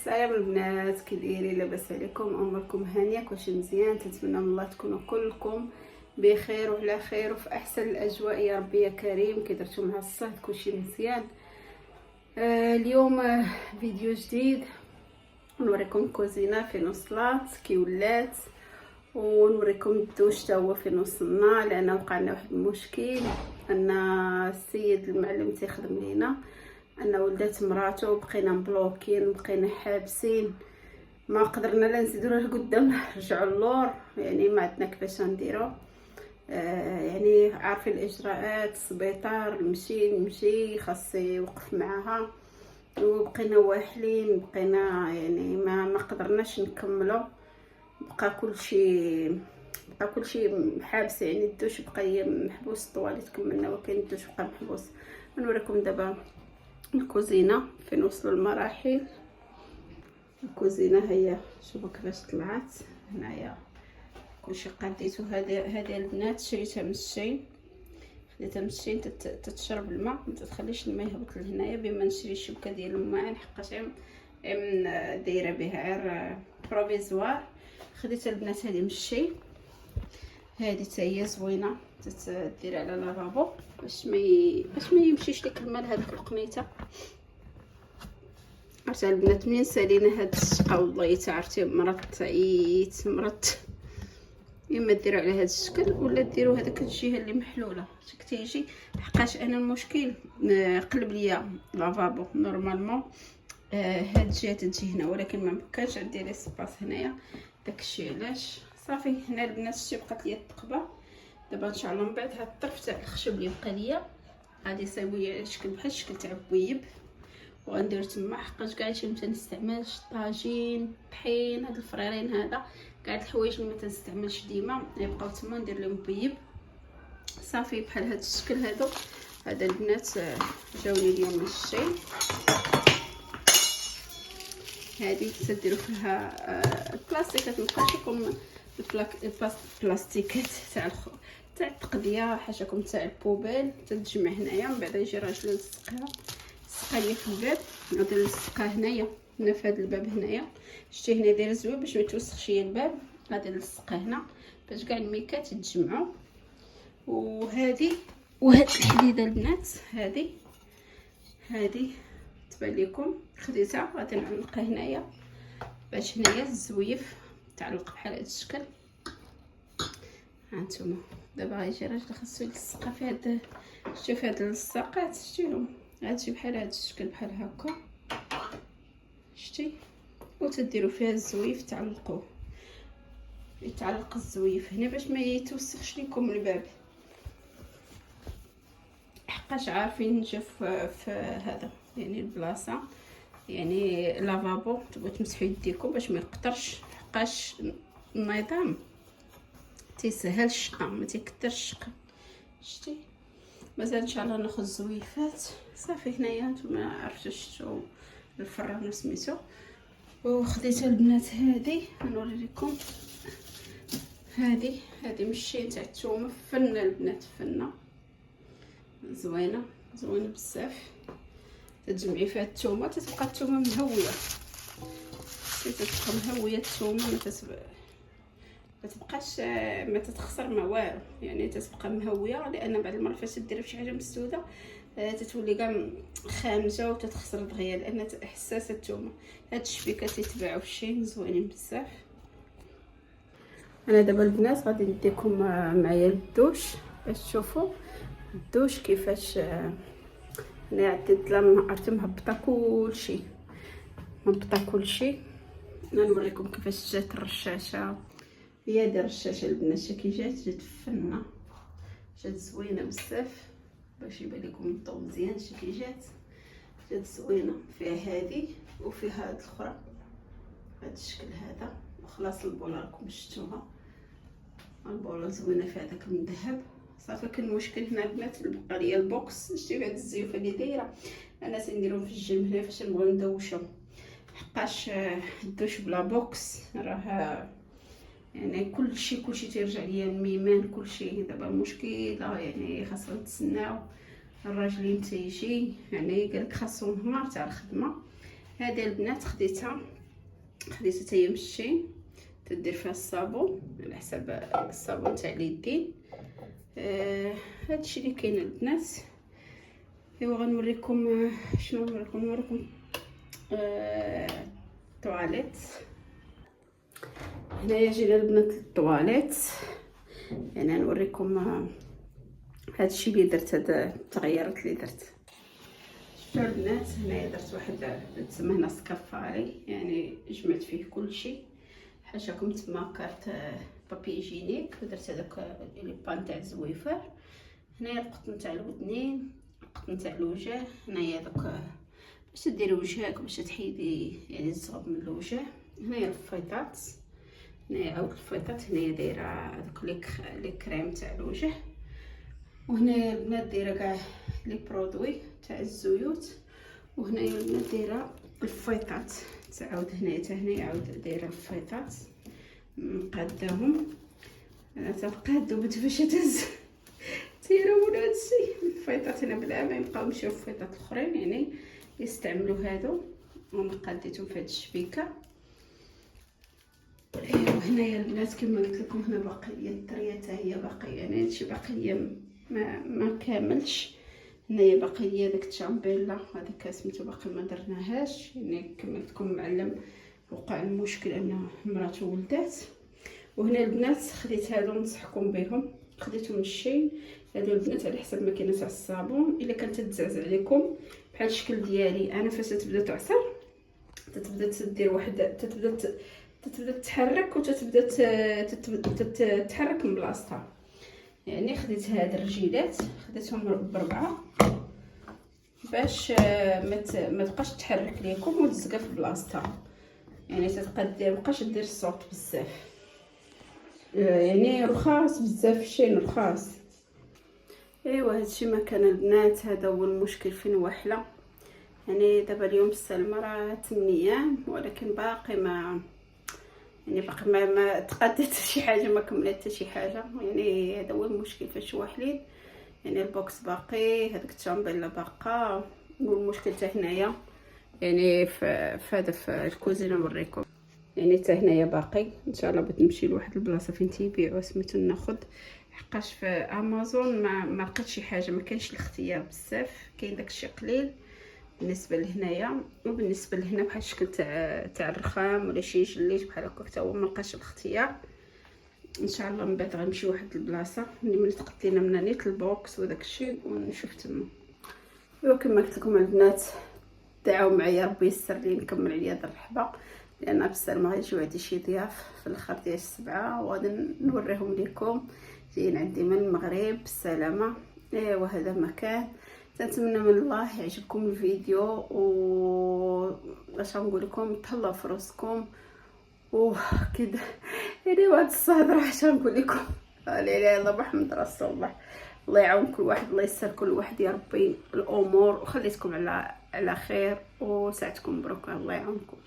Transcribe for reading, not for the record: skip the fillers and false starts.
السلام البنات، كي دايرين؟ لاباس عليكم؟ اموركم هانيه؟ كلشي مزيان؟ تنتمنى من الله تكونوا كلكم بخير وعلى خير وفي احسن الاجواء يا ربي يا كريم. كي درتو مع الصهد كلشي مزيان. اليوم فيديو جديد نوريكم كوزينه فين وصلات كي ولات، ونوريكم الدوش تا هو فين وصلنا، لان وقع لنا واحد المشكل ان السيد المعلم تيخدم لينا ان ولدات مراته بقينا مبلوكين، بقينا حابسين، ما قدرنا لا نزيدو له قدام نرجعوا اللور، يعني ما عندنا كيفاش نديرو. يعني عارفين الاجراءات، السبيطار نمشي خاص يوقف معاها، وبقينا واحلين، بقينا يعني ما قدرناش نكملوا. بقى كل شيء حابس، يعني الدوش بقى محبوس، الطواليت كملنا ولكن الدوش بقى محبوس. نوريكم دابا الكوزينه فين وصلوا المراحل. الكوزينه هي شوفوا كيفاش طلعت. هنايا كلشي قاديتو. هذه البنات شريتها من الشين، خديتها من الشين تتشرب الماء، ما تخليش الماء يهبط لهنايا، بما نشري شبكه ديال الماعن حقاش دايره بها غير بروفيزوار. خديت البنات هذه من الشين، هذه حتى هي زوينه، تدير على لافابو باش ما يمشيش لك الماء لهذيك القنيته. عرفتي البنات منين سالينا هاد الشقه والله تعرفتي مرضت. اما ديروا على هذا الشكل ولا ديروا هذاك الجهه اللي محلوله شك تيجي، حقاش انا المشكل قلب ليا لافابو نورمالمون هاد الجهه تجي هنا، ولكن ما مكانش عندي لي سباس هنايا، داكشي علاش صافي. هنا البنات شتي بقات لي التقبه. دابا ان شاء الله من بعد هاد الطرف تاع الخشب اللي بقى ليا غادي نسويه على شكل بحال الشكل تاع بويب، وغندير تما حقاش كاع شي ما تنستعملش طاجين طحين هاد الفريرين، هذا كاع الحوايج اللي ما تنستعملش ديما يبقاو تما، ندير لهم بويب صافي بحال هاد الشكل. هذا البنات جاوني اليوم من الشي. هذه تديروا فيها البلاستيكات، مابقاش لكم البلاستيكات تاع التقضيه حاشاكم تاع البوبيل، تتجمع هنايا. من بعد يجي راجل يلصقها، لصقها ليا في الباب، غادي نلصقها هنايا في هذا الباب هنايا. شتي هنا داير زوين باش ما يتوسخش الباب، غادي نلصقها هنا باش كاع الميكات يتجمعوا. وهذه الحديده البنات، هذه تبان لكم خديتها، غادي نعلقها هنايا باش هنايا الزويف تعلق بحال هذا الشكل. هانتوما دابا غيجي راجل خاصو يلصقها في هاد، شتي في هاد اللصاقات شتيهم غتجي بحال هذا الشكل بحال هكا، شتي، وتديروا فيها الزويف تعلقوه، يتعلق الزويف هنا باش ما يتوسخش لكم الباب، حقاش عارفين نجي في هذا يعني البلاصه، يعني لافابو تبغوا تمسحوا يديكم باش ما يقطرش، حقاش النظام تيسهل الشقه ما تيكثرش الشقه. شتي مازال ان شاء الله ناخذ الزويفات صافي. هنايا نتوما عرفتوا شفتوا الفران سميتو. وخديت البنات هذه نوري لكم، هذه مشي تاع الثومه فنه البنات، فنه زوينه بزاف. تجمعي فيها الثومه تتبقى الثومه مهويه، تتبقى مهويه الثومه، ما تبقاش ما تتخسر ما والو، يعني تتبقى مهويه، لان بعد المره فاش ديرها بشي حاجه مسدوده تتولي كاع خامجه وتتخسر دغيا، لان حساسه الثومه. هاد الشبيكات تيتباعوا في الشين زوينين بزاف. انا دابا البنات غادي نديكم معايا للدوش باش تشوفوا الدوش كيفاش. انا عديت عرفت مهبطه كلشي. انا نوريكم كيفاش جات الرشاشه. هي هذه الرشاشه البنات كي جات فنه، جات زوينه بزاف باش يبان لكم الضوء مزيان. كي جات زوينه، فيها هذه وفيها هاد الاخرى بهذا الشكل هذا. وخلاص البوله راكم شفتوها، البوله زوينه فيها داك من ذهب صافي. كان المشكل هنا البنات بقى ليا البوكس، شتي هاد الزيوفه اللي دايره انا تنديرهم في الجنب هنا فاش نبغيو ندوشو، حقاش الدوش بلا بوكس راه يعني كلشي تيرجع ليا الميمان كلشي. دابا المشكله يعني خاصنا نتسناو الراجل متى يجي، يعني قالك خاصو نهار تاع الخدمه هذه البنات خديتها هي من الشين، تدير فيها الصابون على حسب الصابون تاع اليدين. هادشي اللي كاين البنات. ايوا غنوريكم شنو نوريكم الطواليت. هنايا جينا البنات للطواليت، يعني نوريكم هادشي اللي درت، هاد التغيرات اللي درت. شفتوا البنات هنايا درت واحد تسمى هنا سكافاري، يعني جمعت فيه كلشي. حاشاكم تما كارت بابي جينيك، ودرت هذاك لي بان تاع الزويفر. هنايا القطن تاع الودنين، القطن تاع الوجه. هنايا دوك باش ديري وجهك، باش تحيدي يعني الزغب من الوجه. هنايا الفيطات، هنايا عاود الفيطات. هنايا دايره دوك لي كريم تاع الوجه. وهنايا البنات دايره كاع لي برودوي تاع الزيوت. وهنايا البنات دايره الفيطات، تعاود هنايا حتى هنايا عاود دايره الفيطات مقاداهم. انا تنقاد باش تهز تيرون هادشي الفيطات. هنا بلا ما يبقاو يمشيو الفيطات الاخرين، يعني يستعملوا هادو. وانا قاديتهم في هاد الشبيكه. ايوا هنايا البنات كما قلت لكم، هنا باقيه الطريه حتى هي باقيه، يعني هادشي باقيه ما كاملش. هنايا باقيه داك التشامبيلا، هذاك سميتو باقي ما درناهاش، يعني كما قلت لكم معلم وقع المشكل ان مراته ولدات. وهنا البنات خديت هادو نصحكم بهم، خديتهم من الشين. هادو البنات على حسب ما كاين تاع الصابون، الا كانت تتزعزع عليكم بحال الشكل ديالي انا، فاش تبدا تعصر تتبدا تدير واحد، تتبدا تتحرك وتتبدا تتحرك من بلاصتها. يعني خديت هاد الرجيلات، خديتهم بربعه باش ما تبقاش تحرك ليكم وتزقى في بلاصتها، يعني تتبقى دير مابقاش دير الصوت بزاف، يعني رخاص بزاف الشين رخاص. ايوا هادشي ما كان البنات. هذا هو المشكل فين وحله. يعني دابا اليوم السلمى راه 8 ايام، ولكن باقي ما تقدت شي حاجه، ما كملت حتى شي حاجه. يعني هذا هو المشكل فاش واحلين، يعني البوكس باقي، هذاك التشامبيلا باقا. والمشكل حتى هنايا، يعني في هذا في الكوزينه نوريكم، يعني حتى هنايا باقي. ان شاء الله بغيت نمشي لواحد البلاصه فين تيبيعوا سميتو ناخذ، حقاش في امازون ما لقيت شي حاجه، ما كاينش الاختيار بزاف، كاين داكشي قليل بالنسبه لهنايا. وبالنسبه لهنا بحال الشكل تاع الرخام ولا شي جليت بحال هكا، حتى هو ما لقاش الاختيار. ان شاء الله من بعد غنمشي واحد البلاصه اللي من تقدينا منها نيت البوكس وداك الشيء ونشوف تما. ايوا كما قلت لكم البنات، دعاو معايا ربي يسر لي نكمل عليا هاد الرحبه، لان بصح ما غيجيو عندي شي ضياف في الاخر ديال السبعه، وغادي نوريهم لكم جايين عندي من المغرب بالسلامه. ايوا هذا مكان. تنتمنى من الله يعجبكم الفيديو، و باش نقول لكم تهلاو في راسكم وكذا. يعني واحد الصهد اش نقول لكم، لا اله الا الله محمد رسول الله. الله يعاون كل واحد، الله يسر كل واحد يا ربي الامور، وخليتكم على خير وساعتكم مبروك. الله يعاونكم.